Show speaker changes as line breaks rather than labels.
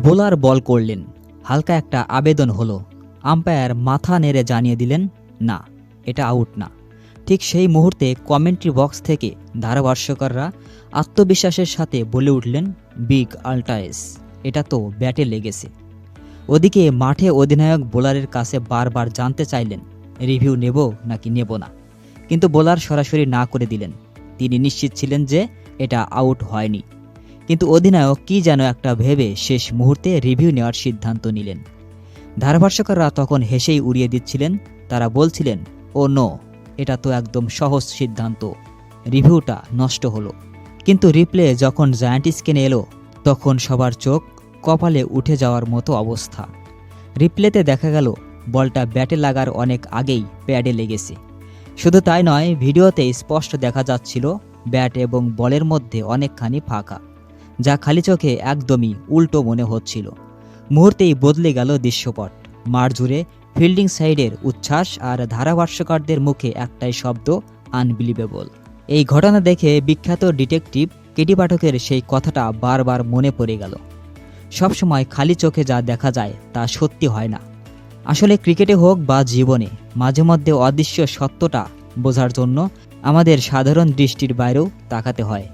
Bowler ball করলেন, হালকা একটা আবেদন হলো। আম্পায়ার মাথা নেড়ে জানিয়ে দিলেন, না, এটা আউট না। ঠিক সেই মুহূর্তে কমেন্ট্রি বক্স থেকে ধারাভাষ্যকাররা আত্মবিশ্বাসের সাথে বলে উঠলেন, বিগ আল্টায়েস, এটা তো ব্যাটে লেগেছে। ওদিকে মাঠে অধিনায়ক বোলারের কাছে বারবার জানতে চাইলেন, রিভিউ নেব নাকি নেব না, কিন্তু বোলার সরাসরি না করে দিলেন। তিনি নিশ্চিত ছিলেন যে এটা আউট হয়নি, কিন্তু অধিনায়ক কি যেন একটা ভেবে শেষ মুহূর্তে রিভিউ নেওয়ার সিদ্ধান্ত নিলেন। ধারাভাষ্যকাররা তখন হেসেই উড়িয়ে দিচ্ছিলেন। তারা বলছিলেন, ও নো, এটা তো একদম সহজ সিদ্ধান্ত, রিভিউটা নষ্ট হলো। কিন্তু রিপ্লে যখন জায়ান্ট স্ক্রিনে এলো, তখন সবার চোখ কপালে উঠে যাওয়ার মতো অবস্থা। রিপ্লেতে দেখা গেল বলটা ব্যাটে লাগার অনেক আগেই প্যাডে লেগেছে। শুধু তাই নয়, ভিডিওতে স্পষ্ট দেখা যাচ্ছিল ব্যাট এবং বলের মধ্যে অনেকখানি ফাঁকা, যা খালি চোখে একদমই উল্টো মনে হচ্ছিল। মুহূর্তেই বদলে গেল দৃশ্যপট। মাঠ জুড়ে ফিল্ডিং সাইডের উচ্ছ্বাস আর ধারাভাষ্যকারদের মুখে একটাই শব্দ, আনবিলিভেবল। এই ঘটনা দেখে বিখ্যাত ডিটেকটিভ কেটি পাঠকের সেই কথাটা বারবার মনে পড়ে গেল। সবসময় খালি চোখে যা দেখা যায় তা সত্যি হয় না। আসলে ক্রিকেটে হোক বা জীবনে মাঝে মধ্যে অদৃশ্য সত্যটা বোঝার জন্য আমাদের সাধারণ দৃষ্টির বাইরেও তাকাতে হয়।